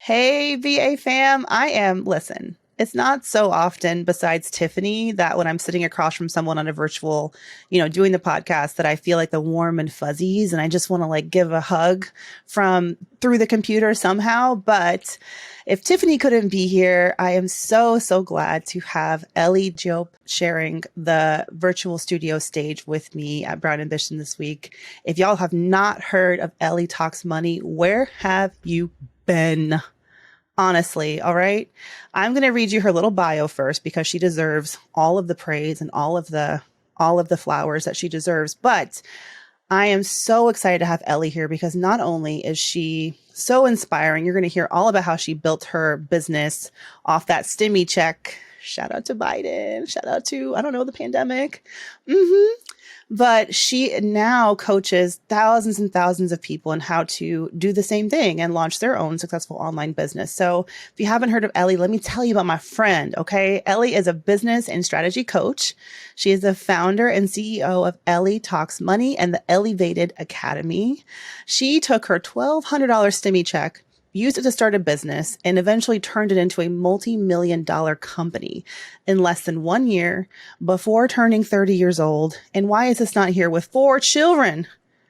Hey, VA fam. Listen, it's not so often besides Tiffany that when I'm sitting across from someone on a virtual, doing the podcast that I feel like the warm and fuzzies and I just want to like give a hug from through the computer somehow. But if Tiffany couldn't be here, I am so, so glad to have Ellie Diop sharing the virtual studio stage with me at Brown Ambition this week. If y'all have not heard of Ellie Talks Money, where have you been? Honestly, all right. I'm going to read you her little bio first because she deserves all of the praise and all of the flowers that she deserves. But I am so excited to have Ellie here because not only is she so inspiring, you're going to hear all about how she built her business off that stimmy check. Shout out to Biden. Shout out to, I don't know, the pandemic. But she now coaches thousands and thousands of people on how to do the same thing and launch their own successful online business. So if you haven't heard of Ellie, let me tell you about my friend, okay? Ellie is a business and strategy coach. She is the founder and CEO of Ellie Talks Money and the Elevated Academy. She took her $1,200 stimmy check, used it to start a business, and eventually turned it into a multi-million-dollar company in less than 1 year before turning 30 years old. And why is this not here with 4 children?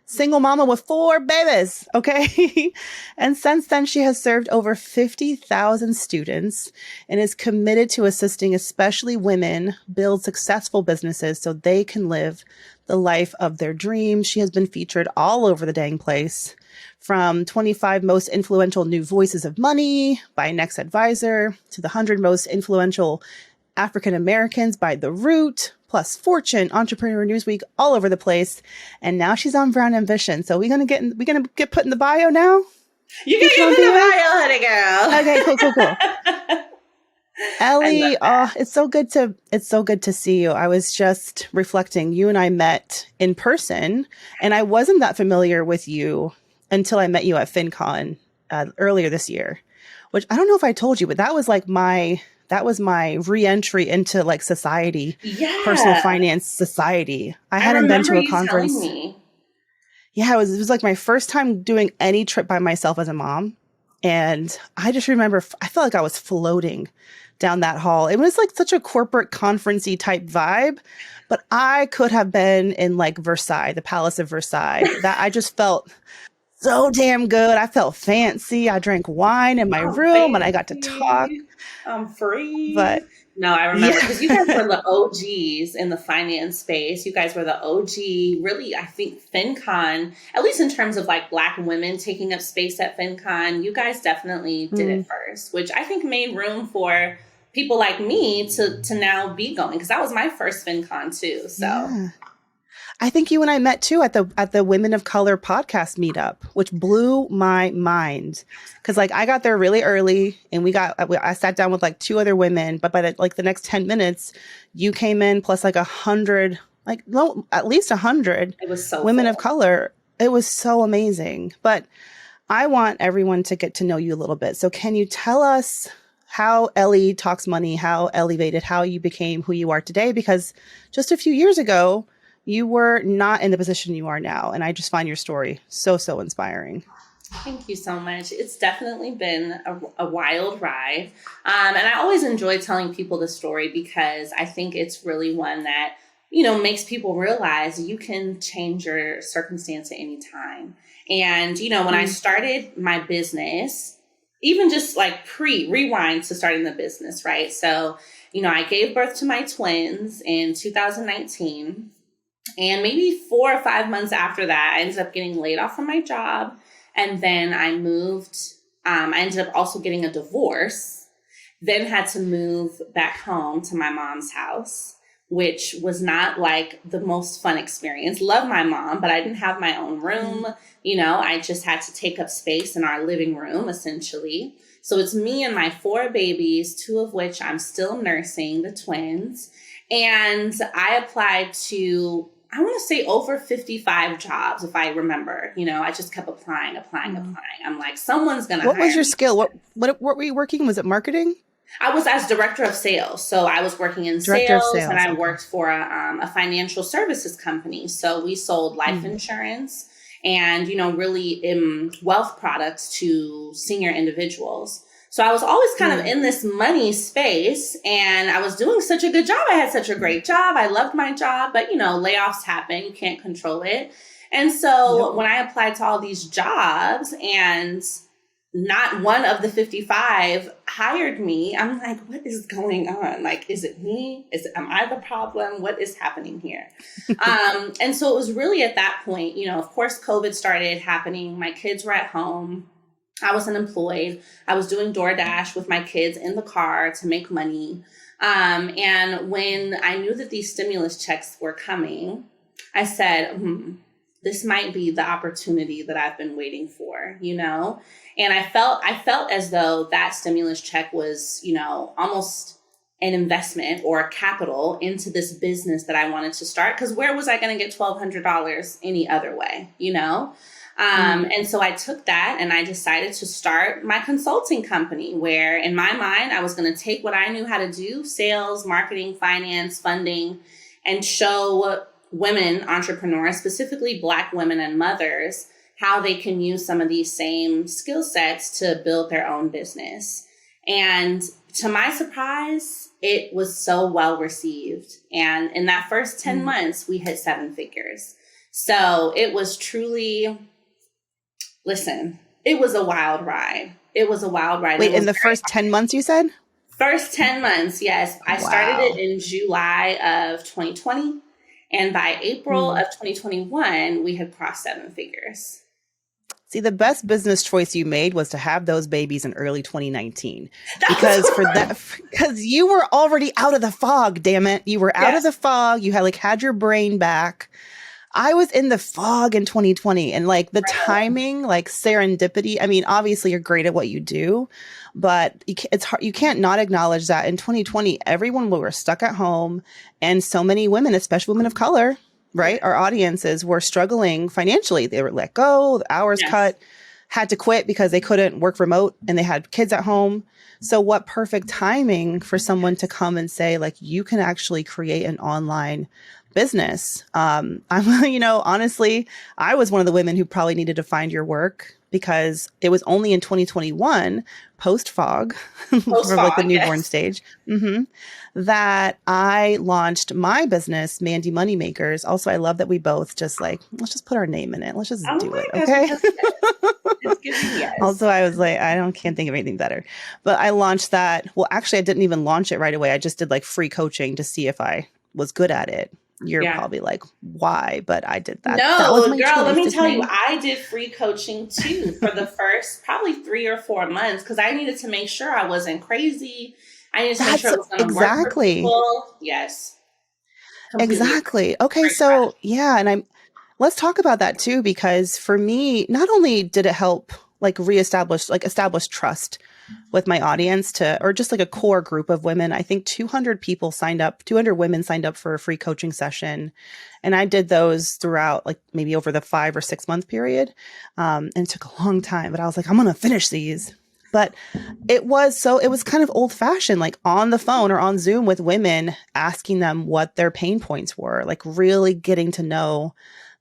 Single mama with 4 babies, okay? And since then, she has served over 50,000 students and is committed to assisting especially women build successful businesses so they can live the life of their dreams. She has been featured all over the dang place, from 25 most influential new voices of money by Next Advisor to the 100 most influential African Americans by The Root, plus Fortune, Entrepreneur Newsweek, all over the place. And now she's on Brown Ambition. So we're gonna get put in the bio now. You can get in the bio, honey girl. Okay, cool. Ellie, it's so good to see you. I was just reflecting. You and I met in person, and I wasn't that familiar with you until I met you at Fincon earlier this year, which I don't know if I told you, but that was my re-entry into like society, personal finance society. I hadn't been to a conference. Telling me. Yeah, it was like my first time doing any trip by myself as a mom. And I just remember, I felt like I was floating down that hall. It was like such a corporate conference-y type vibe, but I could have been in like Versailles, the Palace of Versailles. That I just felt so damn good. I felt fancy. I drank wine in my room and I got to talk. I'm free. But no, I remember because you guys were the OGs in the finance space. You guys were the OG, really, I think FinCon, at least in terms of like Black women taking up space at FinCon, you guys definitely did it first, which I think made room for people like me to now be going, because that was my first FinCon too. So. Yeah. I think you and I met too at the Women of Color podcast meetup, which blew my mind. Cause like I got there really early and I sat down with like 2 other women, but by the next 10 minutes, you came in plus like 100, at least 100 it was so women cool. of color. It was so amazing. But I want everyone to get to know you a little bit. So can you tell us how Ellie Talks Money, how elevated, how you became who you are today? Because just a few years ago, you were not in the position you are now. And I just find your story so, so inspiring. Thank you so much. It's definitely been a wild ride. And I always enjoy telling people the story because I think it's really one that, makes people realize you can change your circumstance at any time. And, when I started my business, even just like rewind to starting the business, right? So, I gave birth to my twins in 2019. And maybe 4 or 5 months after that, I ended up getting laid off from my job. And then I moved. I ended up also getting a divorce, then had to move back home to my mom's house, which was not like the most fun experience. Love my mom, but I didn't have my own room. I just had to take up space in our living room, essentially. So it's me and my 4 babies, 2 of which I'm still nursing, the twins. And I applied to, I want to say over 55 jobs, if I remember. I just kept applying. I'm like, someone's going to hire me. What was your skill? What were you working? Was it marketing? I was as director of sales. So I was working in sales and I worked for a financial services company. So we sold life insurance and, really wealth products to senior individuals. So I was always kind of in this money space, and I was doing such a good job. I had such a great job. I loved my job, but layoffs happen. You can't control it. And so when I applied to all these jobs and not one of the 55 hired me, I'm like, what is going on? Like, is it me? Am I the problem? What is happening here? And so it was really at that point, of course, COVID started happening. My kids were at home. I was unemployed. I was doing DoorDash with my kids in the car to make money. And when I knew that these stimulus checks were coming, I said, this might be the opportunity that I've been waiting for, And I felt as though that stimulus check was, almost an investment or a capital into this business that I wanted to start. Because where was I going to get $1,200 any other way, And so I took that and I decided to start my consulting company, where in my mind, I was going to take what I knew how to do, sales, marketing, finance, funding, and show women entrepreneurs, specifically Black women and mothers, how they can use some of these same skill sets to build their own business. And to my surprise, it was so well received. And in that first 10 months, we hit 7 figures. So it was truly, listen, it was a wild ride. It was a wild ride. Wait, in the first 10 months, you said? First 10 months, yes. I started it in July of 2020. And by April of 2021, we had crossed 7 figures. See, the best business choice you made was to have those babies in early 2019, because you were already out of the fog. Damn it. You were out of the fog. You had your brain back. I was in the fog in 2020, and the timing, serendipity. I mean, obviously you're great at what you do, but it's hard. You can't not acknowledge that in 2020, everyone were stuck at home, and so many women, especially women of color, right? Our audiences were struggling financially. They were let go, the hours cut, had to quit because they couldn't work remote and they had kids at home. So what perfect timing for someone to come and say, you can actually create an online business. I'm, honestly, I was one of the women who probably needed to find your work, because it was only in 2021, post fog, for the newborn stage, that I launched my business, Mandy Moneymakers. Also, I love that we both just let's just put our name in it. Let's just do it. Okay. Also, I was can't think of anything better, but I launched that. Well, actually I didn't even launch it right away. I just did free coaching to see if I was good at it. You're probably why? But I did that. No, that was my girl, let me tell you, I did free coaching too for the first probably 3 or 4 months, because I needed to make sure I wasn't crazy. I needed to make sure it was going to work for people. Yes. Completely. Exactly. Okay. So and let's talk about that too, because for me, not only did it help establish trust with my audience or just a core group of women. I think 200 women signed up for a free coaching session. And I did those throughout maybe over the 5 or 6 month period. And it took a long time, but I was I'm going to finish these. But it was kind of old fashioned, on the phone or on Zoom with women, asking them what their pain points were, really getting to know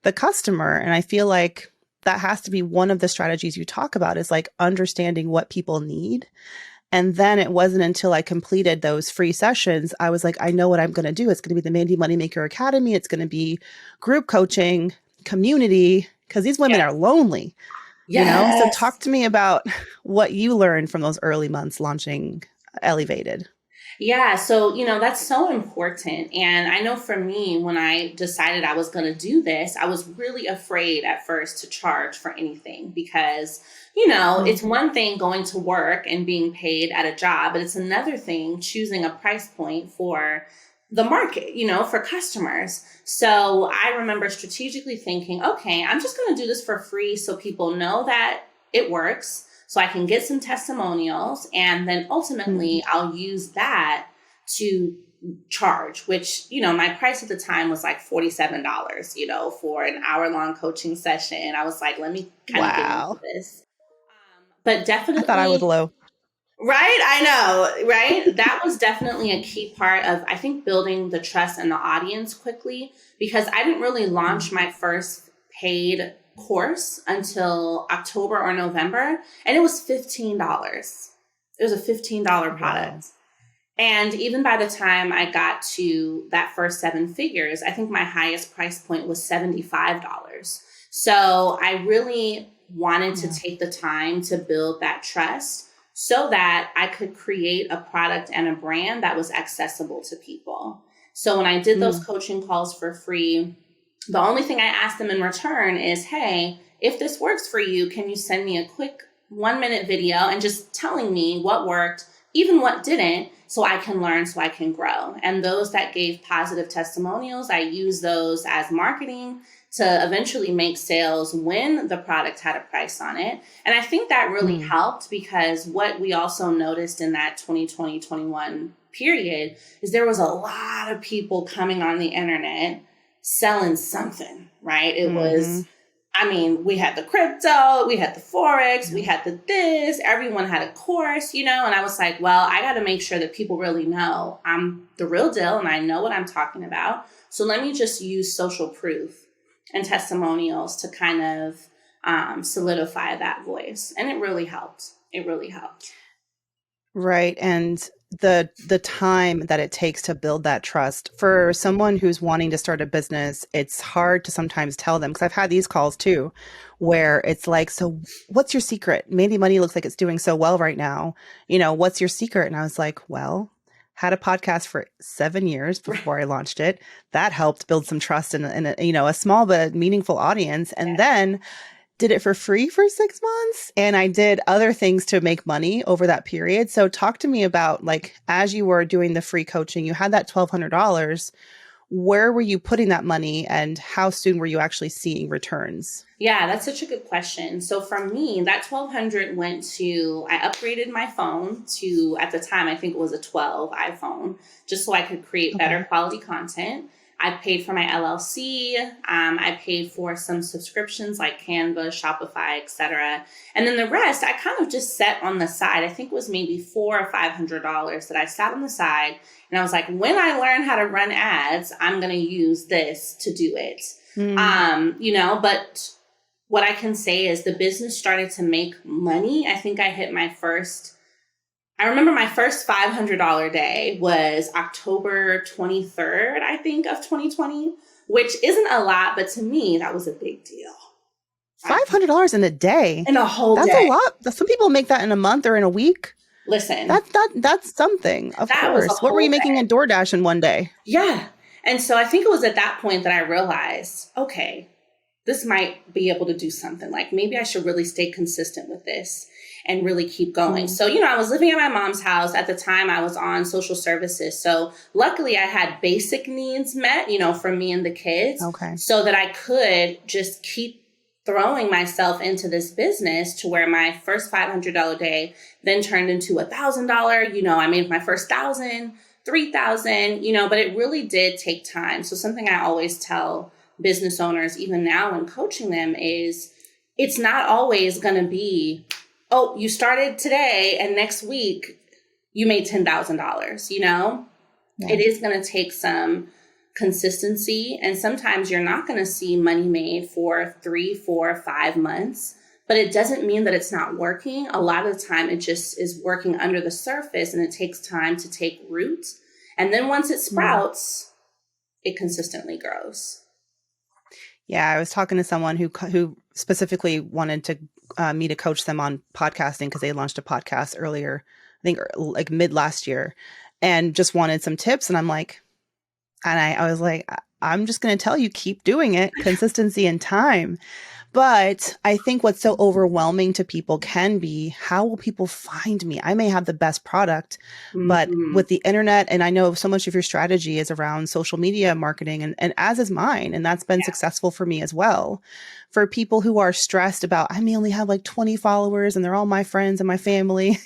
the customer. And I feel that has to be one of the strategies you talk about, is understanding what people need. And then it wasn't until I completed those free sessions, I was I know what I'm going to do. It's going to be the Mandy Moneymaker Academy. It's going to be group coaching, community, because these women are lonely. So talk to me about what you learned from those early months launching Elevated. Yeah. So, that's so important. And I know for me, when I decided I was going to do this, I was really afraid at first to charge for anything, because, it's one thing going to work and being paid at a job, but it's another thing choosing a price point for the market, for customers. So I remember strategically thinking, okay, I'm just going to do this for free so people know that it works, so I can get some testimonials, and then ultimately I'll use that to charge, which, my price at the time was $47, for an hour-long coaching session. I was let me kind of get into this. But definitely, I thought I was low. Right? I know, right? That was definitely a key part of, I think, building the trust and the audience quickly, because I didn't really launch my first paid course until October or November, and it was $15. It was a $15 product. Wow. And even by the time I got to that first seven figures, I think my highest price point was $75. So I really wanted to take the time to build that trust so that I could create a product and a brand that was accessible to people. So when I did those coaching calls for free, the only thing I asked them in return is, hey, if this works for you, can you send me a quick 1-minute video and just telling me what worked, even what didn't, so I can learn, so I can grow. And those that gave positive testimonials, I use those as marketing to eventually make sales when the product had a price on it. And I think that really helped, because what we also noticed in that 2020-21 period is there was a lot of people coming on the internet selling something, right? It was, I mean, we had the crypto, we had the Forex, we had the this, everyone had a course, and I was like, well, I got to make sure that people really know I'm the real deal and I know what I'm talking about. So let me just use social proof and testimonials to kind of solidify that voice. And it really helped. It really helped. Right. And the time that it takes to build that trust for someone who's wanting to start a business, it's hard to sometimes tell them, because I've had these calls too, where it's like, so what's your secret? Mandy Money looks like it's doing so well right now. What's your secret? And I was like, well, had a podcast for 7 years before I launched it. That helped build some trust in a small but meaningful audience. And then did it for free for 6 months. And I did other things to make money over that period. So talk to me about, like, as you were doing the free coaching, you had that $1,200. Where were you putting that money, and how soon were you actually seeing returns? Yeah, that's such a good question. So for me, that $1,200 went to, I upgraded my phone to, at the time, I think it was a 12 iPhone, just so I could create better quality content. I paid for my LLC. I paid for some subscriptions like Canva, Shopify, etc. And then the rest, I kind of just set on the side. I think it was maybe $400 or $500 that I sat on the side. And I was like, when I learn how to run ads, I'm going to use this to do it. But what I can say is the business started to make money. I think I hit I remember my first $500 day was October 23rd, I think, of 2020, which isn't a lot, but to me, that was a big deal. $500 in a day? In a whole day. That's a lot. Some people make that in a month or in a week. Listen. That's something, of course. What were you making in DoorDash in one day? Yeah. And so I think it was at that point that I realized, okay, this might be able to do something. Like, maybe I should really stay consistent with this and really keep going. So, I was living at my mom's house. At the time, I was on social services. So luckily, I had basic needs met, for me and the kids. Okay. So that I could just keep throwing myself into this business, to where my first $500 day then turned into $1,000. I made my first $1,000, $3,000, but it really did take time. So something I always tell business owners, even now when coaching them, is it's not always going to be, oh, you started today and next week you made $10,000, Yeah. It is going to take some consistency. And sometimes you're not going to see money made for 3, 4, 5 months, but it doesn't mean that it's not working. A lot of the time it just is working under the surface, and it takes time to take root. And then once it sprouts, it consistently grows. Yeah, I was talking to someone who specifically wanted to me to coach them on podcasting, because they launched a podcast earlier, I think like mid last year, and just wanted some tips. And I was like, I'm just going to tell you, keep doing it, consistency and time. But I think what's so overwhelming to people can be, how will people find me? I may have the best product, but with the internet, and I know so much of your strategy is around social media marketing, and as is mine. And that's been successful for me as well. For people who are stressed about, I may only have like 20 followers and they're all my friends and my family,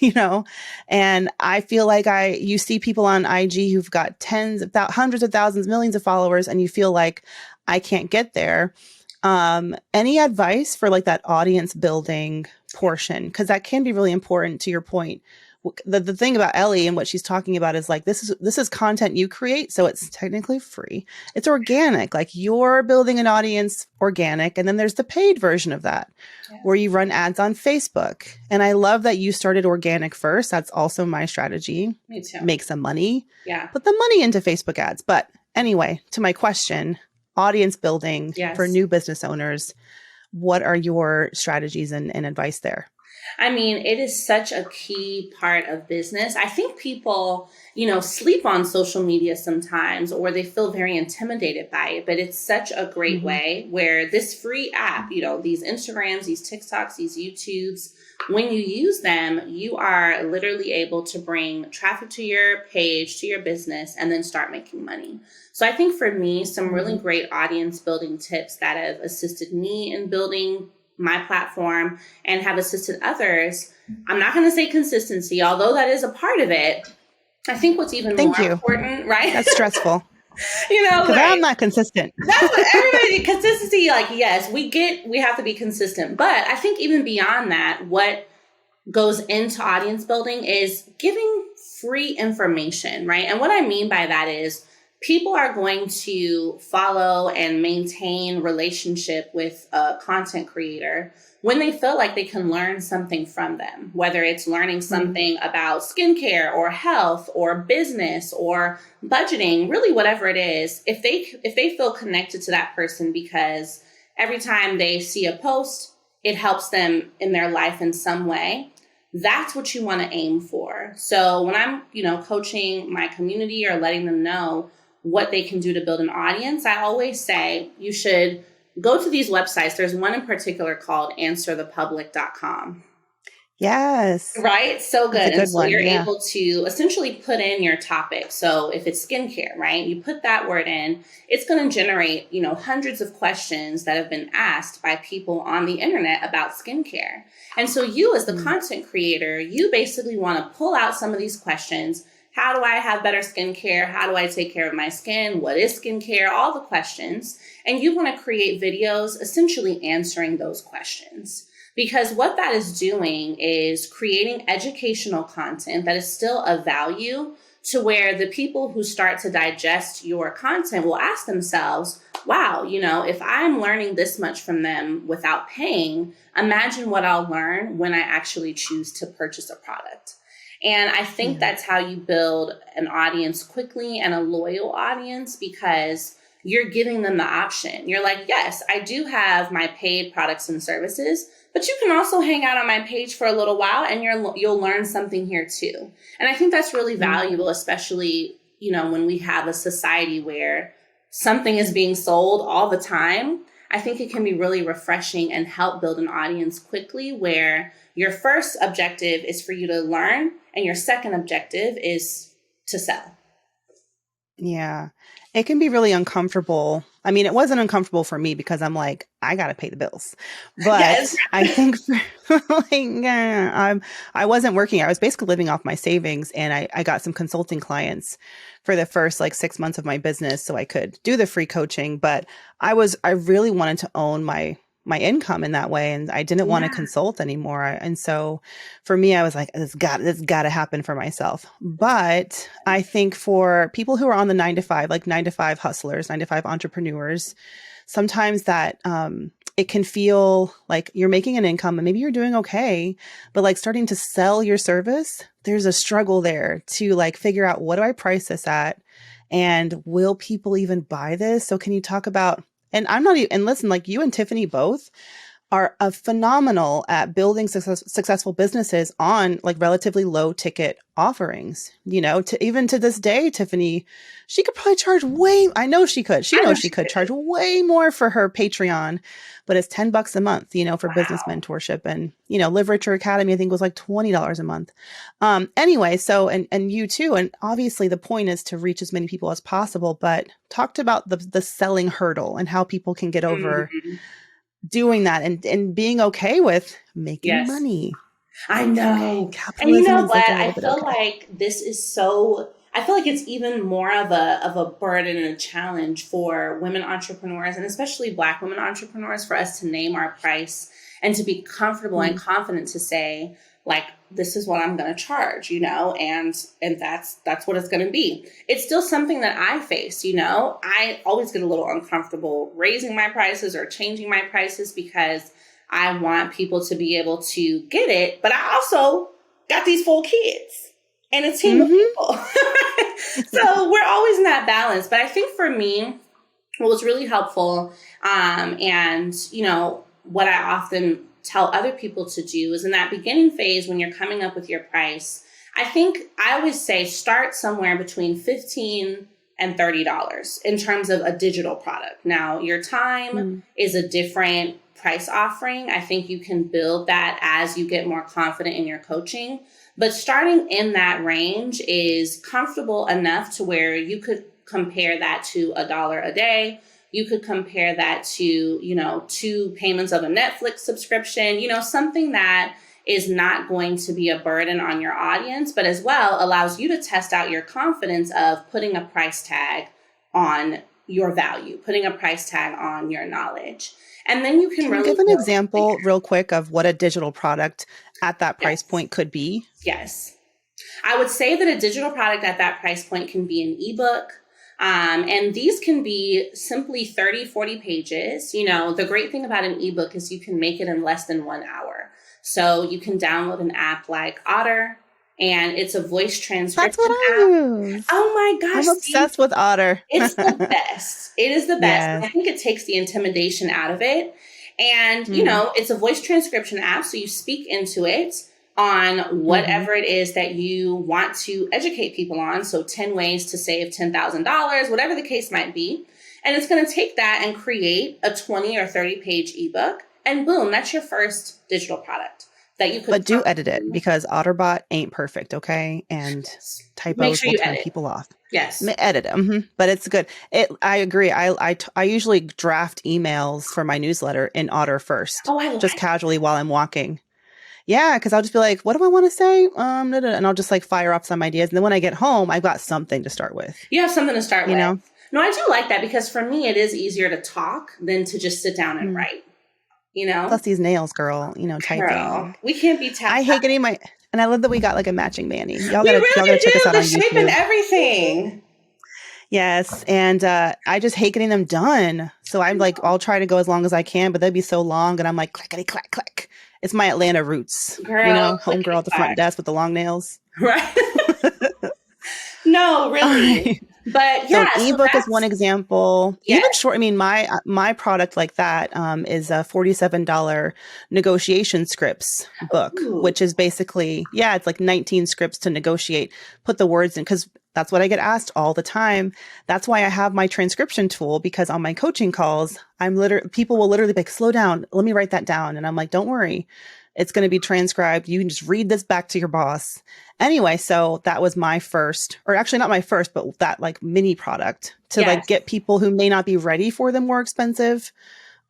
and I feel like you see people on IG who've got hundreds of thousands, millions of followers, and you feel like I can't get there. Any advice for like that audience building portion? Because that can be really important, to your point, the thing about Ellie and what she's talking about is like, this is content you create. So it's technically free. It's organic. Like you're building an audience organic. And then there's the paid version of that where you run ads on Facebook. And I love that you started organic first. That's also my strategy. Me too. Make some money. Yeah. Put the money into Facebook ads. But anyway, to my question, audience building for new business owners, what are your strategies and advice there? I mean, it is such a key part of business. I think people, sleep on social media sometimes, or they feel very intimidated by it, but it's such a great way where this free app, these Instagrams, these TikToks, these YouTubes, when you use them, you are literally able to bring traffic to your page, to your business, and then start making money. So I think for me, some really great audience building tips that have assisted me in building my platform and have assisted others. I'm not going to say consistency, although that is a part of it. I think what's even more important, right? That's stressful. Because I'm not consistent. That's what everybody, consistency, like, yes, we have to be consistent. But I think even beyond that, what goes into audience building is giving free information, right? And what I mean by that is people are going to follow and maintain relationship with a content creator when they feel like they can learn something from them, whether it's learning something about skincare or health or business or budgeting, really whatever it is. If they feel connected to that person because every time they see a post, it helps them in their life in some way, that's what you want to aim for. So when I'm, coaching my community or letting them know what they can do to build an audience, I always say you should go to these websites. There's one in particular called answerthepublic.com. Yes. Right? So good. And so you're yeah. able to essentially put in your topic. So if it's skincare, right, you put that word in, it's going to generate, hundreds of questions that have been asked by people on the internet about skincare. And so you as the content creator, you basically want to pull out some of these questions. How do I have better skincare? How do I take care of my skin? What is skincare? All the questions. And you want to create videos essentially answering those questions. Because what that is doing is creating educational content that is still of value to where the people who start to digest your content will ask themselves, wow, if I'm learning this much from them without paying, imagine what I'll learn when I actually choose to purchase a product. And I think that's how you build an audience quickly and a loyal audience, because you're giving them the option. You're like, yes, I do have my paid products and services, but you can also hang out on my page for a little while and you'll learn something here too. And I think that's really valuable, especially, when we have a society where something is being sold all the time. I think it can be really refreshing and help build an audience quickly, where your first objective is for you to learn and your second objective is to sell. Yeah, it can be really uncomfortable. I mean, it wasn't uncomfortable for me because I'm like, I got to pay the bills. But I think I wasn't working. I was basically living off my savings, and I got some consulting clients for the first 6 months of my business so I could do the free coaching. But I really wanted to own my income in that way. And I didn't want to consult anymore. And so for me, I was like, this got to happen for myself. But I think for people who are on the 9-to-5, 9-to-5 hustlers, 9-to-5 entrepreneurs, sometimes that, it can feel like you're making an income and maybe you're doing okay, but starting to sell your service, there's a struggle there to figure out, what do I price this at? And will people even buy this? So can you talk about, and I'm not even, and listen, you and Tiffany both are phenomenal at building successful businesses on relatively low ticket offerings. Even to this day, Tiffany, she could probably charge I know she could. She knows she could charge way more for her Patreon, but it's $10 a month, for business mentorship. And, Live Richer Academy, I think was $20 a month. Anyway, so, and you too. And obviously the point is to reach as many people as possible, but talked about the selling hurdle and how people can get over doing that and being okay with making money. I know. Capitalism, and you know what? I feel like this is I feel like it's even more of a burden and a challenge for women entrepreneurs, and especially Black women entrepreneurs, for us to name our price and to be comfortable and confident to say, like, this is what I'm going to charge, and that's what it's going to be. It's still something that I face, I always get a little uncomfortable raising my prices or changing my prices because I want people to be able to get it. But I also got these 4 kids and a team of people. So we're always in that balance. But I think for me, what was really helpful, and, what I often tell other people to do is in that beginning phase, when you're coming up with your price, I always say start somewhere between $15 and $30 in terms of a digital product. Now, your time is a different price offering. I think you can build that as you get more confident in your coaching. But starting in that range is comfortable enough to where you could compare that to $1 a day. You could compare that to, 2 payments of a Netflix subscription, something that is not going to be a burden on your audience, but as well allows you to test out your confidence of putting a price tag on your value, putting a price tag on your knowledge. And then you can really give an example real quick of what a digital product at that price point could be. Yes. I would say that a digital product at that price point can be an ebook. And these can be simply 30, 40 pages. The great thing about an ebook is you can make it in less than 1 hour. So you can download an app like Otter, and it's a voice transcription That's what I use. Oh my gosh. I'm obsessed with Otter. It's the best. It is the best. Yes. I think it takes the intimidation out of it. And, it's a voice transcription app. So you speak into it on whatever it is that you want to educate people on. So 10 ways to save $10,000, whatever the case might be. And it's going to take that and create a 20 or 30 page ebook. And boom, that's your first digital product that you could. But do edit it because Otterbot ain't perfect, okay? And typos will turn people off. Yes. Edit them, but it's good. I agree. I usually draft emails for my newsletter in Otter first, just casually while I'm walking. Yeah, because I'll just be like, what do I want to say? And I'll just like fire off some ideas. And then when I get home, I've got something to start with. You have something to start with. No, I do like that because for me, it is easier to talk than to just sit down and write. Plus these nails, girl, typing. Girl, we can't be tapped. I hate getting and I love that we got like a matching Manny. Y'all gotta check us out on YouTube. The shape and everything. Yes. And I just hate getting them done. So I'm like, I'll try to go as long as I can, but they'd be so long. And I'm like, clickety, clack, clack. It's my Atlanta roots. Girl, homegirl at the front desk with the long nails. Right. No, really. But yeah, so ebook is one example. Yes. Even short. I mean, my product like that is a $47 negotiation scripts book, which is basically, it's like 19 scripts to negotiate. Put the words in because that's what I get asked all the time. That's why I have my transcription tool because on my coaching calls, people will literally be like, slow down. Let me write that down. And I'm like, don't worry. It's going to be transcribed. You can just read this back to your boss. Anyway, so that was my first, or actually not my first, but that like mini product to like get people who may not be ready for the more expensive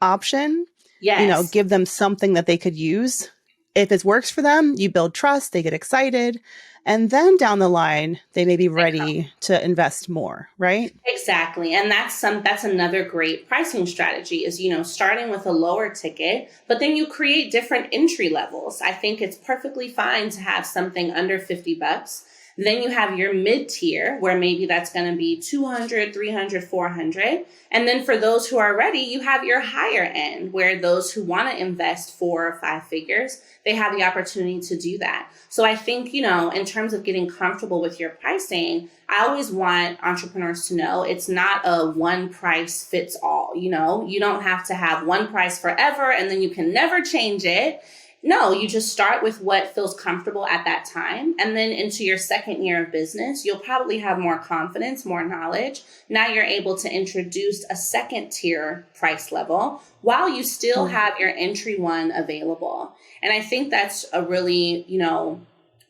option. Yes. Give them something that they could use. If it works for them, you build trust, they get excited. And then down the line, they may be ready to invest more, right? Exactly. And that's another great pricing strategy is, starting with a lower ticket, but then you create different entry levels. I think it's perfectly fine to have something under $50. Then you have your mid-tier where maybe that's going to be 200, 300, 400. And then for those who are ready, you have your higher end where those who want to invest 4 or 5 figures, they have the opportunity to do that. So I think, in terms of getting comfortable with your pricing, I always want entrepreneurs to know it's not a one price fits all. You don't have to have one price forever and then you can never change it. No, you just start with what feels comfortable at that time. And then into your second year of business, you'll probably have more confidence, more knowledge. Now you're able to introduce a second tier price level while you still have your entry one available. And I think that's a really,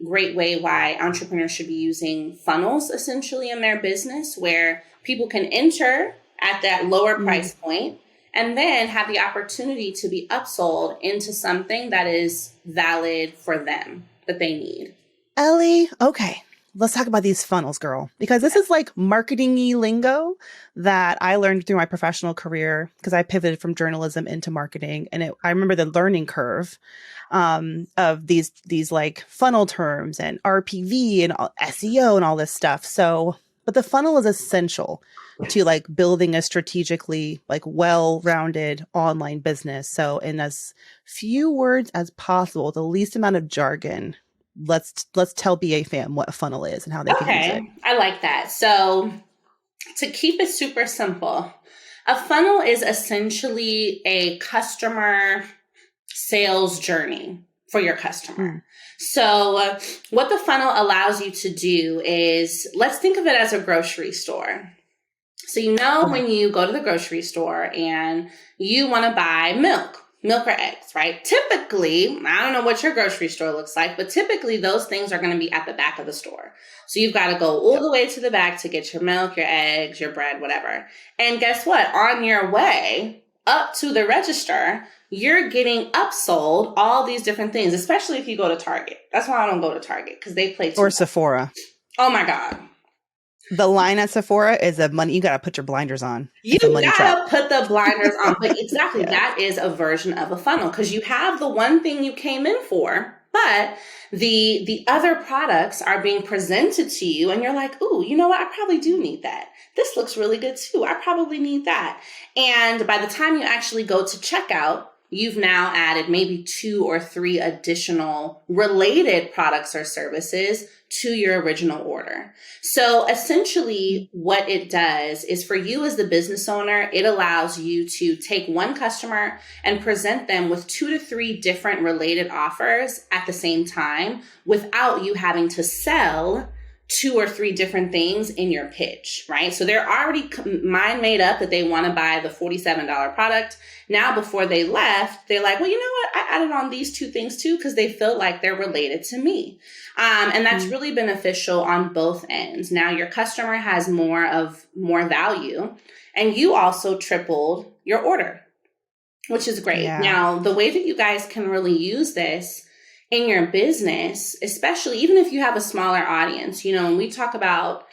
great way why entrepreneurs should be using funnels essentially in their business where people can enter at that lower price point and then have the opportunity to be upsold into something that is valid for them, that they need. Ellie, okay. let's talk about these funnels, girl, because this is like marketing-y lingo that I learned through my professional career because I pivoted from journalism into marketing. And I remember the learning curve of these like funnel terms and RPV and SEO and all this stuff. So, but the funnel is essential to like building a strategically like well-rounded online business. So in as few words as possible, the least amount of jargon, let's tell BA fam what a funnel is and how they can use it. I like that. So to keep it super simple, a funnel is essentially a customer sales journey for your customer. So what the funnel allows you to do is, let's think of it as a grocery store. So when you go to the grocery store and you want to buy milk or eggs, right? Typically, I don't know what your grocery store looks like, but typically those things are going to be at the back of the store. So you've got to go all the way to the back to get your milk, your eggs, your bread, whatever. And guess what? On your way up to the register, you're getting upsold all these different things, especially if you go to Target. That's why I don't go to Target, because they play too much. Sephora. Oh my God. The line at Sephora is you got to put your blinders on. You got to put the blinders on. But exactly, that is a version of a funnel, because you have the one thing you came in for, but the other products are being presented to you and you're like, ooh, you know what? I probably do need that. This looks really good too. I probably need that. And by the time you actually go to checkout, you've now added maybe 2 or 3 additional related products or services to your original order. So essentially what it does is, for you as the business owner, it allows you to take one customer and present them with 2 to 3 different related offers at the same time without you having to sell 2 or 3 different things in your pitch, right? So they're already mind made up that they want to buy the $47 product. Now, before they left, they're like, well, you know what? I added on these 2 things too, because they feel like they're related to me. And that's really beneficial on both ends. Now your customer has more value, and you also tripled your order, which is great. Yeah. Now, the way that you guys can really use this in your business, especially even if you have a smaller audience, when we talk about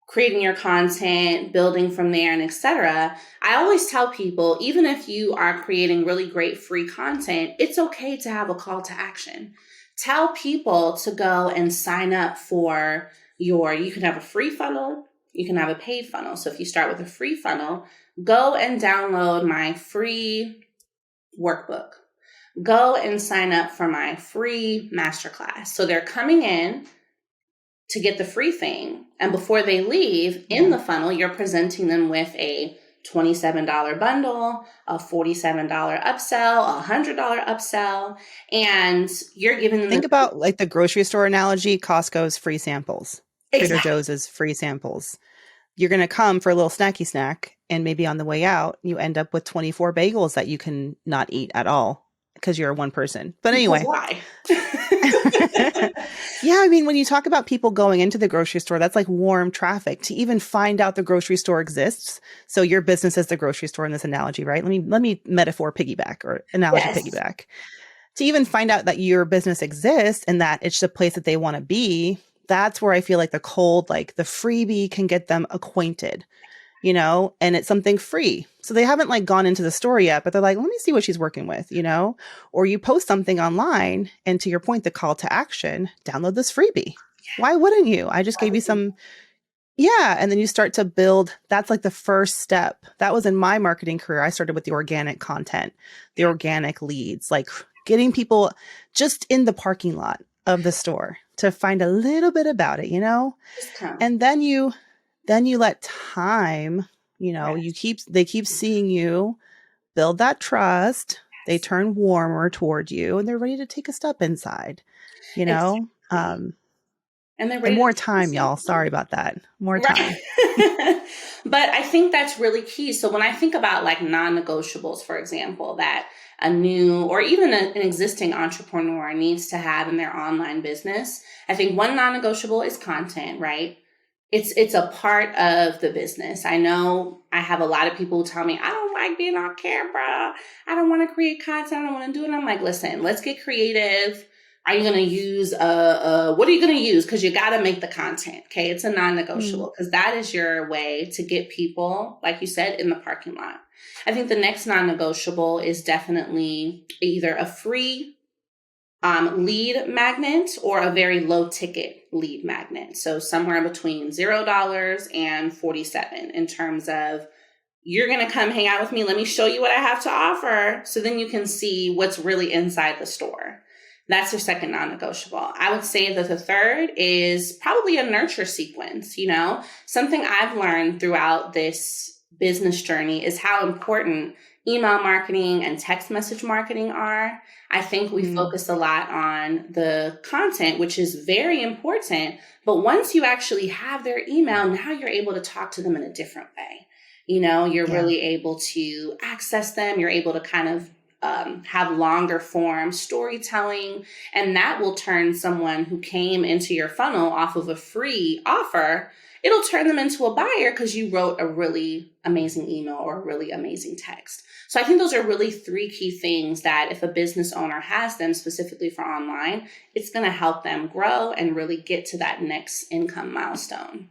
creating your content, building from there, and etc., I always tell people, even if you are creating really great free content, it's okay to have a call to action. Tell people to go and sign up for you can have a free funnel, you can have a paid funnel. So if you start with a free funnel, go and download my free workbook. Go and sign up for my free masterclass. So they're coming in to get the free thing. And before they leave in the funnel, you're presenting them with a $27 bundle, a $47 upsell, a $100 upsell, and you're giving them. Think about like the grocery store analogy, Costco's free samples, Exactly. Trader Joe's is free samples. You're going to come for a little snacky snack, and maybe on the way out, you end up with 24 bagels that you can not eat at all because you're one person. But anyway. Why? Yeah, I mean, when you talk about people going into the grocery store, that's like warm traffic to even find out the grocery store exists. So your business is the grocery store in this analogy, right? Let me metaphor piggyback or analogy piggyback. To even find out that your business exists and that it's the place that they want to be, that's where I feel like the freebie can get them acquainted, and it's something free. So they haven't like gone into the store yet, but they're like, let me see what she's working with, or you post something online. And to your point, the call to action, download this freebie. Why wouldn't you? I just gave you some. Yeah. And then you start to build. That's like the first step. That was in my marketing career. I started with the organic content, the organic leads, like getting people just in the parking lot of the store to find a little bit about it, and then you let time, they keep seeing you build that trust. They turn warmer toward you and they're ready to take a step inside, and they're ready. And more time, y'all. Sorry about that. More time. But I think that's really key. So when I think about like non-negotiables, for example, that a new or even an existing entrepreneur needs to have in their online business, I think one non-negotiable is content, right? It's a part of the business. I know I have a lot of people who tell me, I don't like being on camera. I don't want to create content. I don't want to do it. And I'm like, listen, let's get creative. Are you going to use what are you going to use? Because you got to make the content. Okay. It's a non-negotiable because that is your way to get people, like you said, in the parking lot. I think the next non-negotiable is definitely either a free lead magnet or a very low ticket lead magnet. So somewhere between $0 and 47 in terms of you're going to come hang out with me. Let me show you what I have to offer. So then you can see what's really inside the store. That's your second non-negotiable. I would say that the third is probably a nurture sequence. Something I've learned throughout this business journey is how important email marketing and text message marketing are. I think we focus a lot on the content, which is very important. But once you actually have their email, now you're able to talk to them in a different way. You're really able to access them. You're able to kind of have longer form storytelling, and that will turn someone who came into your funnel off of a free offer. It'll turn them into a buyer because you wrote a really amazing email or a really amazing text. So I think those are really three key things that if a business owner has them specifically for online, it's going to help them grow and really get to that next income milestone.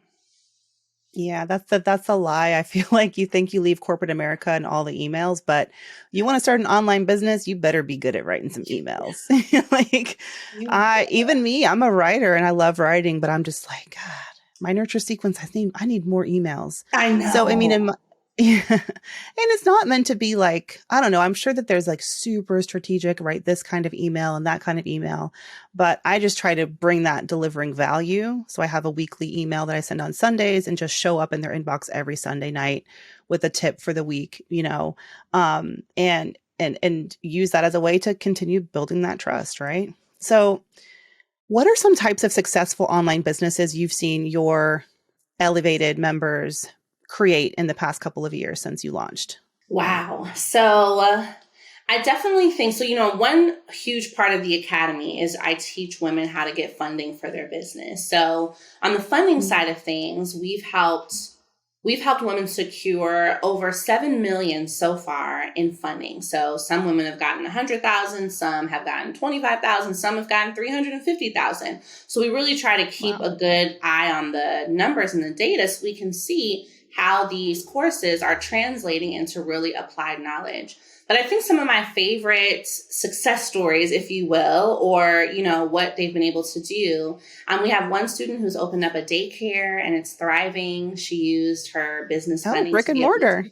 Yeah, that's a lie. I feel like you think you leave corporate America and all the emails, but you want to start an online business, you better be good at writing some emails. Even me, I'm a writer and I love writing, but I'm just like, God, my nurture sequence, I need more emails. I know. So, I mean, yeah. And it's not meant to be like, I don't know. I'm sure that there's like super strategic, write this kind of email and that kind of email. But I just try to bring that delivering value. So I have a weekly email that I send on Sundays and just show up in their inbox every Sunday night with a tip for the week, and use that as a way to continue building that trust. Right. So what are some types of successful online businesses you've seen your elevated members create in the past couple of years since you launched? Wow. So I definitely think so. One huge part of the academy is I teach women how to get funding for their business. So on the funding side of things, we've helped women secure over 7 million so far in funding. So some women have gotten 100,000, some have gotten 25,000, some have gotten 350,000. So we really try to keep a good eye on the numbers and the data so we can see how these courses are translating into really applied knowledge. But I think some of my favorite success stories, if you will, or, what they've been able to do. We have one student who's opened up a daycare and it's thriving. She used her business funding. Brick and mortar.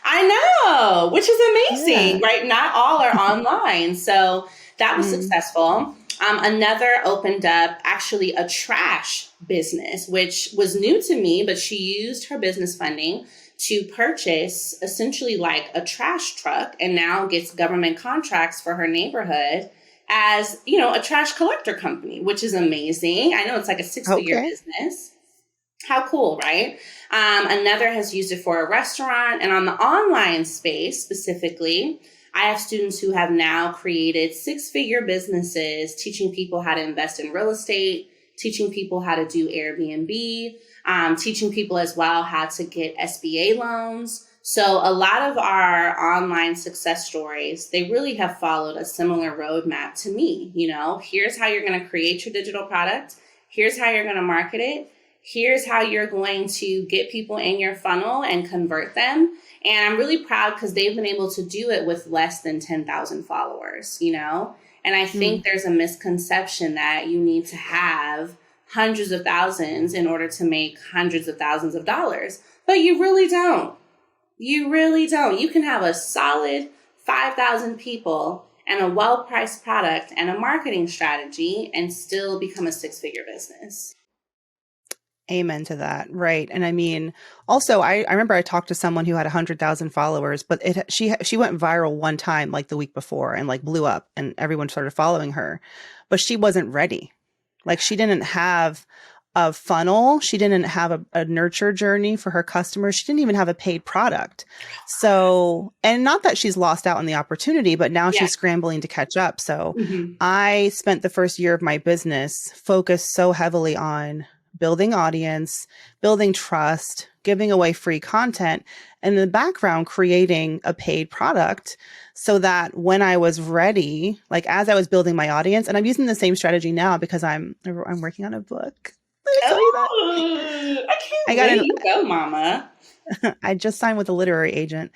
I know, which is amazing, right? Not all are online. So that was successful. Another opened up actually a trash business, which was new to me, but she used her business funding to purchase essentially like a trash truck and now gets government contracts for her neighborhood as, a trash collector company, which is amazing. I know it's like a 6-figure business. How cool, right? Another has used it for a restaurant. And on the online space specifically, I have students who have now created 6-figure businesses, teaching people how to invest in real estate, teaching people how to do Airbnb, teaching people as well how to get SBA loans. So a lot of our online success stories, they really have followed a similar roadmap to me. Here's how you're going to create your digital product. Here's how you're going to market it. Here's how you're going to get people in your funnel and convert them. And I'm really proud because they've been able to do it with less than 10,000 followers, And I think there's a misconception that you need to have hundreds of thousands in order to make hundreds of thousands of dollars. But you really don't. You really don't. You can have a solid 5,000 people and a well-priced product and a marketing strategy and still become a 6-figure business. Amen to that. Right. And I mean, also, I remember I talked to someone who had 100,000 followers, but she went viral one time, like the week before, and like blew up and everyone started following her, but she wasn't ready. Like she didn't have a funnel. She didn't have a nurture journey for her customers. She didn't even have a paid product. So, and not that she's lost out on the opportunity, but now she's scrambling to catch up. So I spent the first year of my business focused so heavily on building audience, building trust, giving away free content, and in the background, creating a paid product so that when I was ready, like as I was building my audience, and I'm using the same strategy now because I'm working on a book. Let me tell you that. I can't wait. You go, mama. I just signed with a literary agent,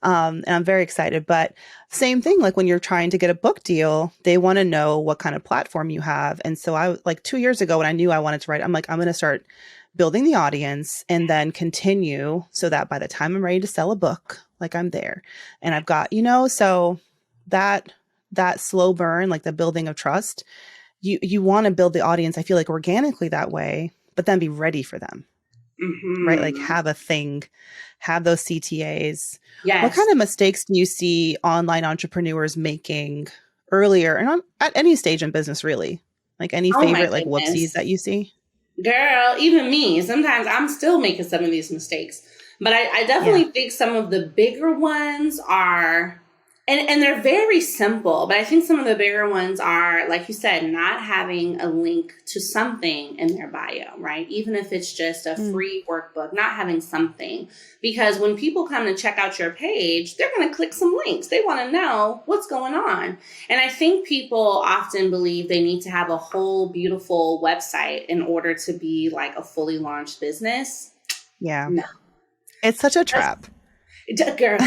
and I'm very excited. But same thing, like when you're trying to get a book deal, they want to know what kind of platform you have. And so I, like 2 years ago when I knew I wanted to write, I'm like, I'm going to start building the audience and then continue so that by the time I'm ready to sell a book, like I'm there. And I've got, so that slow burn, like the building of trust, you want to build the audience, I feel like organically that way, but then be ready for them. Mm-hmm. Right? Like have a thing, have those CTAs. Yes. What kind of mistakes do you see online entrepreneurs making earlier and at any stage in business, really? Like any favorite like whoopsies that you see? Girl, even me, sometimes I'm still making some of these mistakes, but I definitely think some of the bigger ones are, and they're very simple, but I think some of the bigger ones are, like you said, not having a link to something in their bio, right? Even if it's just a free workbook, not having something, because when people come to check out your page, they're going to click some links. They want to know what's going on. And I think people often believe they need to have a whole beautiful website in order to be like a fully launched business. Yeah. No. It's such a trap. Girl,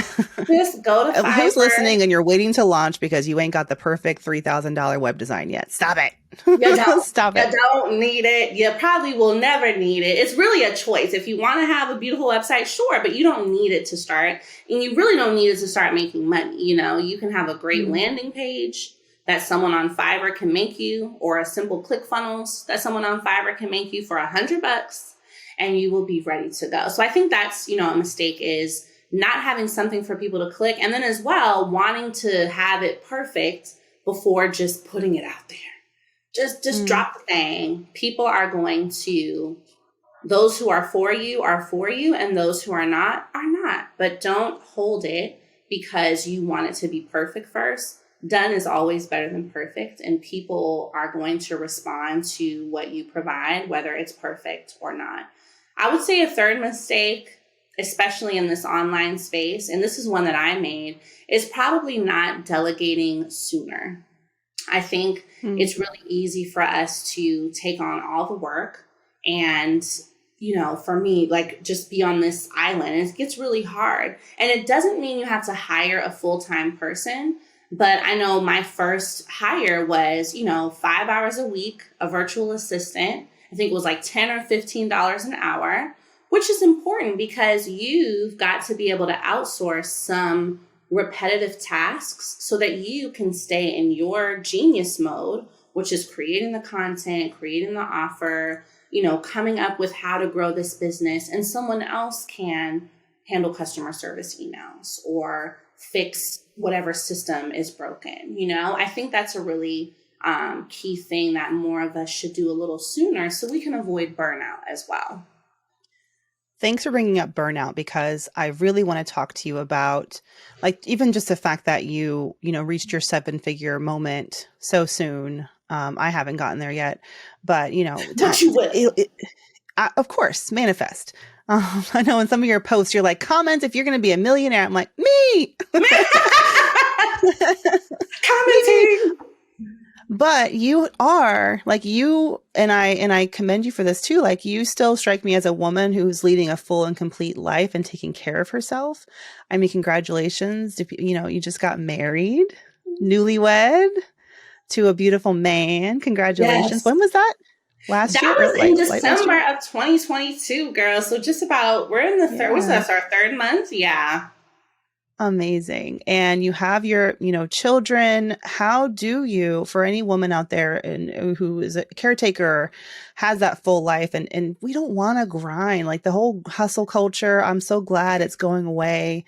just go to Fiverr. Who's listening and you're waiting to launch because you ain't got the perfect $3,000 web design yet? Stop it. You don't. Stop it. You don't need it. You probably will never need it. It's really a choice. If you want to have a beautiful website, sure, but you don't need it to start. And you really don't need it to start making money. You can have a great landing page that someone on Fiverr can make you, or a simple ClickFunnels that someone on Fiverr can make you for $100, and you will be ready to go. So I think that's, a mistake is not having something for people to click. And then as well, wanting to have it perfect before just putting it out there. Just drop the thing. People are going to, those who are for you, and those who are not. But don't hold it because you want it to be perfect first. Done is always better than perfect. And people are going to respond to what you provide, whether it's perfect or not. I would say a third mistake, especially in this online space, and this is one that I made, is probably not delegating sooner. I think it's really easy for us to take on all the work and, for me, like just be on this island. And it gets really hard. And it doesn't mean you have to hire a full-time person, but I know my first hire was, 5 hours a week, a virtual assistant. I think it was like $10 or $15 an hour. Which is important because you've got to be able to outsource some repetitive tasks so that you can stay in your genius mode, which is creating the content, creating the offer, coming up with how to grow this business, and someone else can handle customer service emails or fix whatever system is broken. I think that's a really key thing that more of us should do a little sooner so we can avoid burnout as well. Thanks for bringing up burnout, because I really want to talk to you about, like, even just the fact that you reached your 7-figure moment so soon. I haven't gotten there yet, but but you will. Of course, manifest. I know in some of your posts, you're like, comment if you're going to be a millionaire. I'm like, me. Commenting. But you are like and I commend you for this too. Like, you still strike me as a woman who's leading a full and complete life and taking care of herself. I mean, congratulations. You just got married, newlywed to a beautiful man. Congratulations. Yes. When was that? Last year? That was in December of 2022, girl. So just about, we're in the third, what's that, our third month? Yeah. Amazing. And you have your, children. How do you, for any woman out there who is a caretaker, has that full life, and we don't want to grind, like the whole hustle culture. I'm so glad it's going away,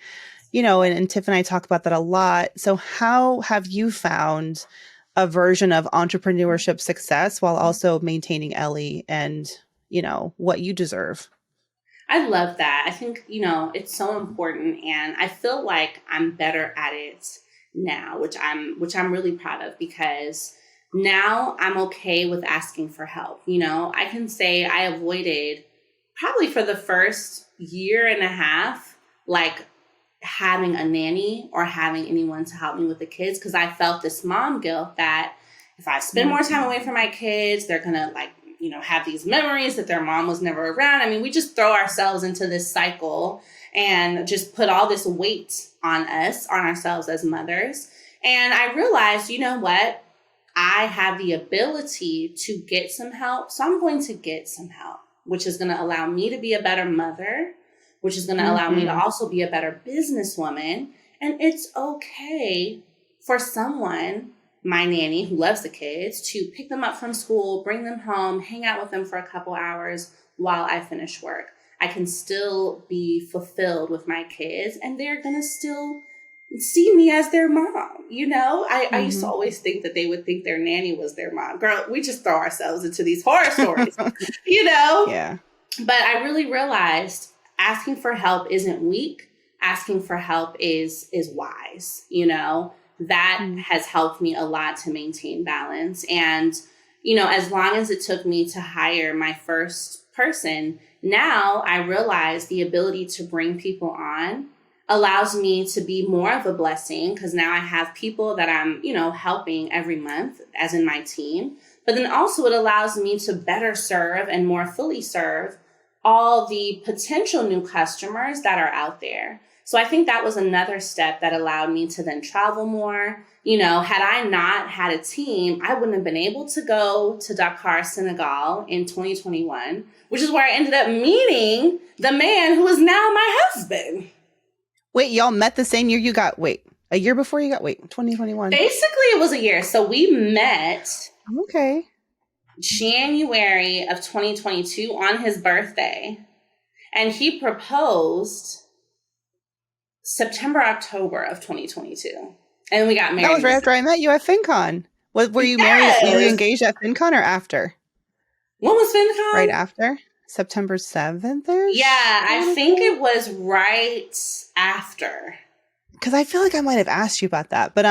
and Tiff and I talk about that a lot. So how have you found a version of entrepreneurship success while also maintaining Ellie and, what you deserve? I love that. I think, it's so important, and I feel like I'm better at it now, which I'm really proud of, because now I'm okay with asking for help. You know, I can say I avoided probably for the first year and a half, like having a nanny or having anyone to help me with the kids, because I felt this mom guilt that if I spend more time away from my kids, they're going to like, you know, have these memories that their mom was never around. I mean, we just throw ourselves into this cycle and just put all this weight on us, on ourselves as mothers. And I realized, you know what? I have the ability to get some help. So I'm going to get some help, which is going to allow me to be a better mother, which is going to allow me to also be a better businesswoman. And it's okay for someone, my nanny who loves the kids, to pick them up from school, bring them home, hang out with them for a couple hours while I finish work. I can still be fulfilled with my kids, and they're going to still see me as their mom. You know, I used to always think that they would think their nanny was their mom. Girl, we just throw ourselves into these horror stories, you know? Yeah. But I really realized asking for help isn't weak. Asking for help is wise, you know? That has helped me a lot to maintain balance. And, you know, as long as it took me to hire my first person, now I realize the ability to bring people on allows me to be more of a blessing, because now I have people that I'm, you know, helping every month, as in my team. But then also it allows me to better serve and more fully serve all the potential new customers that are out there. So I think that was another step that allowed me to then travel more. You know, had I not had a team, I wouldn't have been able to go to Dakar, Senegal in 2021, which is where I ended up meeting the man who is now my husband. Wait, y'all met the same year you got, a year before you got, 2021. Basically, it was a year. So we met Okay. January of 2022 on his birthday. And he proposed September, October of 2022. And we got married. That was right after I met you at Fincon. Were you married? Were you engaged at Fincon or after? When was Fincon? Right after? September 7th? Yeah, I think it was right after. Because I feel like I might have asked you about that. But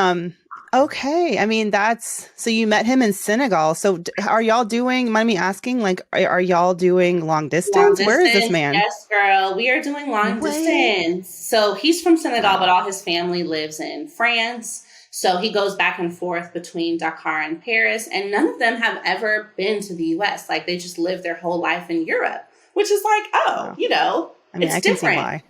okay. I mean, so you met him in Senegal. So are y'all doing, mind me asking, like, are y'all doing long distance? Where is this man? Yes, girl. We are doing long distance. So he's from Senegal, but all his family lives in France. So he goes back and forth between Dakar and Paris. And none of them have ever been to the US. Like, they just live their whole life in Europe, which is like, you know, I mean, it's I can different. see why.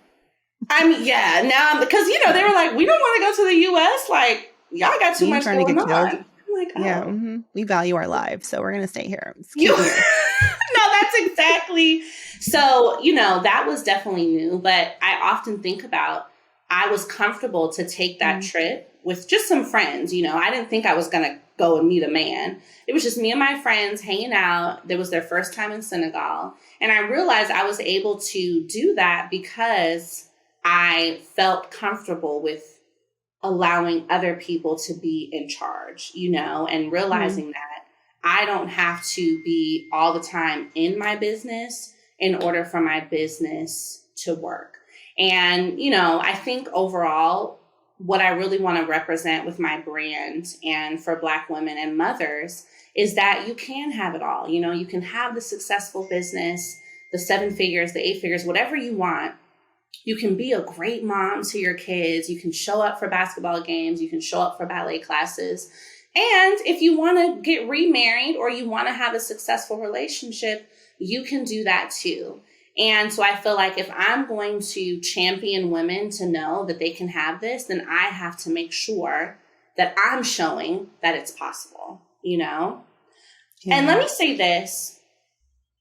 I mean, yeah, now, because, you know, they were like, we don't want to go to the US. Like, y'all got too much going on. I'm like, yeah, we value our lives, so we're going to stay here. No, that's exactly. So, you know, that was definitely new. But I often think about, I was comfortable to take that trip with just some friends. You know, I didn't think I was going to go and meet a man. It was just me and my friends hanging out. It was their first time in Senegal. And I realized I was able to do that because I felt comfortable with allowing other people to be in charge, you know, and realizing that I don't have to be all the time in my business in order for my business to work. And, you know, I think overall, what I really want to represent with my brand and for Black women and mothers is that you can have it all. You know, you can have the successful business, the 7 figures, the 8 figures, whatever you want. You can be a great mom to your kids. You can show up for basketball games. You can show up for ballet classes. And if you want to get remarried or you want to have a successful relationship, you can do that too. And so I feel like if I'm going to champion women to know that they can have this, then I have to make sure that I'm showing that it's possible, you know? Yeah. And let me say this.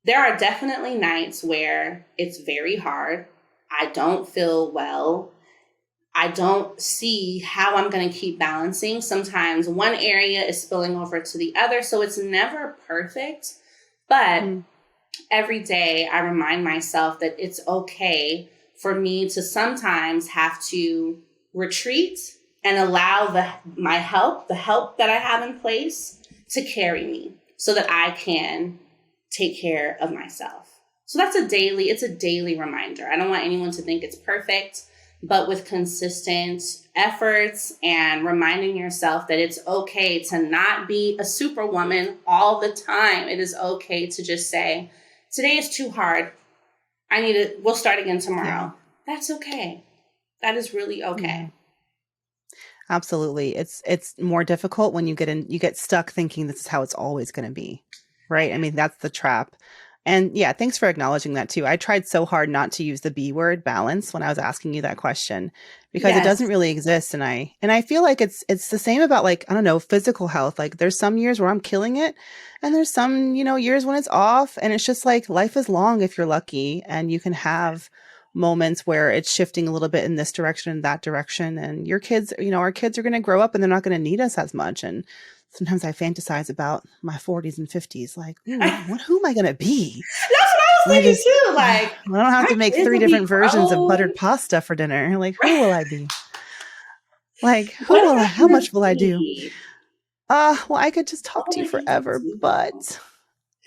There are definitely nights where it's very hard. I don't feel well. I don't see how I'm going to keep balancing. Sometimes one area is spilling over to the other. So it's never perfect. But every day I remind myself that it's okay for me to sometimes have to retreat and allow the help that I have in place to carry me so that I can take care of myself. So it's a daily reminder. I don't want anyone to think it's perfect, but with consistent efforts and reminding yourself that it's okay to not be a superwoman all the time. It is okay to just say, today is too hard. We'll start again tomorrow. Yeah. That's okay. That is really okay. Yeah. Absolutely. It's more difficult when you get stuck thinking this is how it's always going to be. Right. I mean, that's the trap. And yeah, thanks for acknowledging that too. I tried so hard not to use the B word, balance, when I was asking you that question, because it doesn't really exist. And I feel like it's the same about, like, I don't know, physical health. Like, there's some years where I'm killing it, and there's some, years when it's off. And it's just like, life is long if you're lucky, and you can have moments where it's shifting a little bit in this direction and that direction. And your kids, our kids are going to grow up and they're not going to need us as much. And sometimes I fantasize about my 40s and 50s, like, who am I going to be? That's what I was thinking too. Like, I don't have to make 3 different versions of buttered pasta for dinner. Like, who will I be? Like, how much will I do? Well, I could just talk to you forever, but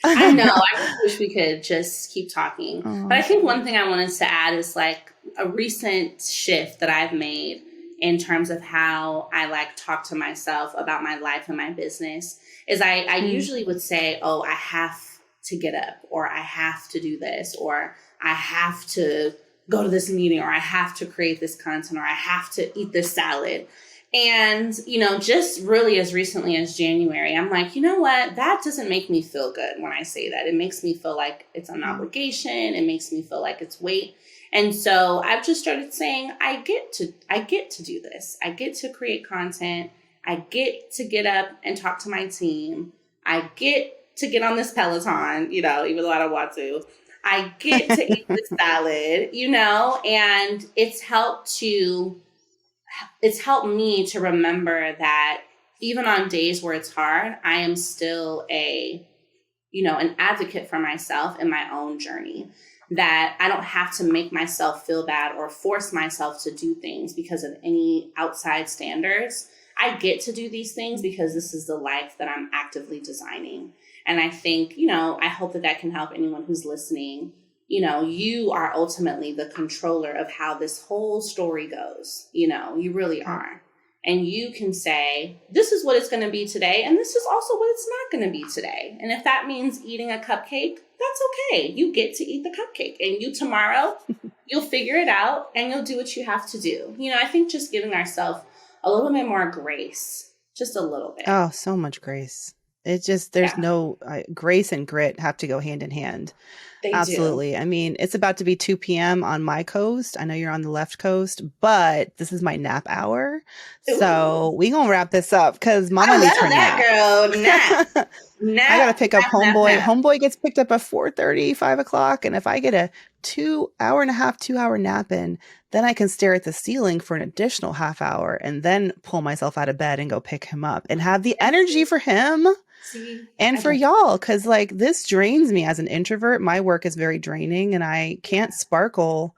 I know. I really wish we could just keep talking. But I think one thing I wanted to add is, like, a recent shift that I've made in terms of how I talk to myself about my life and my business is I usually would say, oh, I have to get up, or I have to do this, or I have to go to this meeting, or I have to create this content, or I have to eat this salad. And, just really as recently as January, I'm like, you know what? That doesn't make me feel good when I say that. It makes me feel like it's an obligation. It makes me feel like it's weight. And so I've just started saying, I get to do this. I get to create content. I get to get up and talk to my team. I get to get on this Peloton, even though I don't want to. I get to eat this salad, and it's helped me to remember that even on days where it's hard, I am still an advocate for myself in my own journey, that I don't have to make myself feel bad or force myself to do things because of any outside standards. I get to do these things because this is the life that I'm actively designing. And I think, I hope that can help anyone who's listening. You are ultimately the controller of how this whole story goes. You really are. And you can say, this is what it's going to be today. And this is also what it's not going to be today. And if that means eating a cupcake, that's okay. You get to eat the cupcake. And tomorrow, you'll figure it out and you'll do what you have to do. I think just giving ourselves a little bit more grace, just a little bit. Oh, so much grace. It's just, there's no grace and grit have to go hand in hand. They Absolutely. do. I mean, it's about to be 2 p.m. on my coast. I know you're on the left coast, but this is my nap hour. Ooh. So we gonna wrap this up because Mama needs her nap. Girl, nap. I gotta pick up Homeboy. Homeboy gets picked up at 4:30, 5 o'clock, and if I get a 2 hour nap in, then I can stare at the ceiling for an additional half hour, and then pull myself out of bed and go pick him up and have the energy for him. And for y'all, because this drains me as an introvert. My work is very draining, and I can't sparkle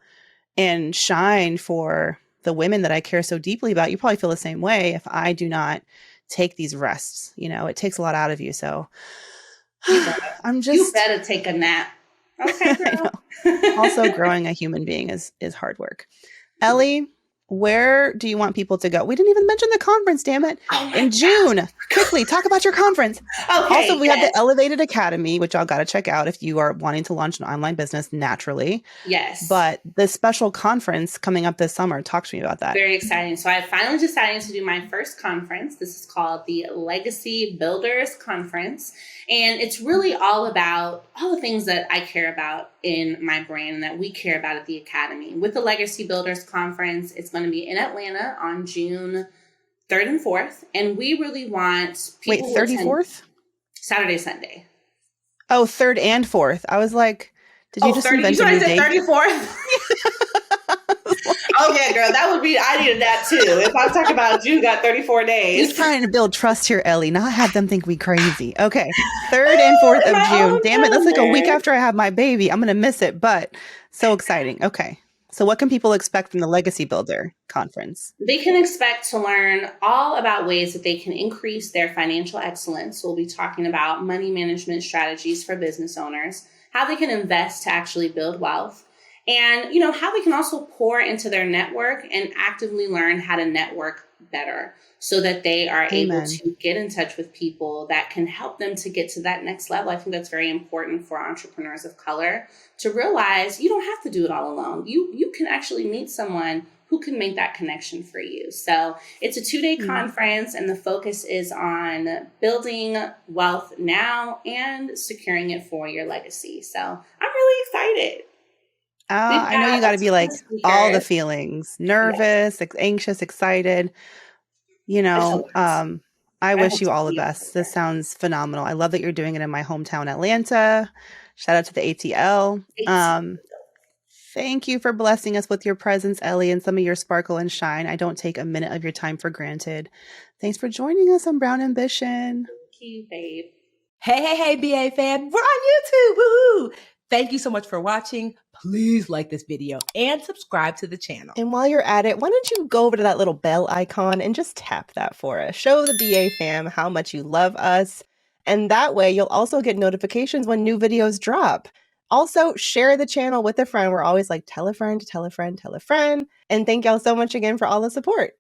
and shine for the women that I care so deeply about. You probably feel the same way if I do not take these rests. It takes a lot out of you. So you better take a nap. Okay, girl. Also, growing a human being is hard work. Ellie, where do you want people to go? We didn't even mention the conference, damn it. In June. Quickly, talk about your conference. Okay, also, we have the Elevated Academy, which y'all got to check out if you are wanting to launch an online business naturally. Yes. But the special conference coming up this summer, talk to me about that. Very exciting. So I finally decided to do my first conference. This is called the Legacy Builders Conference. And it's really all about all the things that I care about in my brand and that we care about at the Academy. With the Legacy Builders Conference, it's going to be in Atlanta on June 3rd and 4th. And we really want people. Wait, 34th? Saturday, Sunday. Oh, 3rd and 4th. I was like, did you just invent a new date? 34th? Oh, yeah, girl. That would be, I needed that too. If I'm talking about June got 34 days. You're trying to build trust here, Ellie, not have them think we crazy. Okay. 3rd and 4th of June. Damn it. That's like a week after I have my baby. I'm going to miss it, but so exciting. Okay. So what can people expect from the Legacy Builder Conference? They can expect to learn all about ways that they can increase their financial excellence. We'll be talking about money management strategies for business owners, how they can invest to actually build wealth, and how we can also pour into their network and actively learn how to network better so that they are able Amen. to get in touch with people that can help them to get to that next level. I think that's very important for entrepreneurs of color to realize you don't have to do it all alone. You can actually meet someone who can make that connection for you. So it's a 2-day conference, and the focus is on building wealth now and securing it for your legacy. So I'm really excited. I know you got to be like all the feelings, Yeah. nervous, anxious, excited. I wish you all the best. This sounds phenomenal. I love that you're doing it in my hometown, Atlanta. Shout out to the ATL. Thank you for blessing us with your presence, Ellie, and some of your sparkle and shine. I don't take a minute of your time for granted. Thanks for joining us on Brown Ambition. Thank you, babe. Hey, BA fam. We're on YouTube. Woohoo! Thank you so much for watching. Please like this video and subscribe to the channel. And while you're at it, why don't you go over to that little bell icon and just tap that for us. Show the BA fam how much you love us. And that way you'll also get notifications when new videos drop. Also, share the channel with a friend. We're always like, tell a friend, tell a friend, tell a friend. And thank y'all so much again for all the support.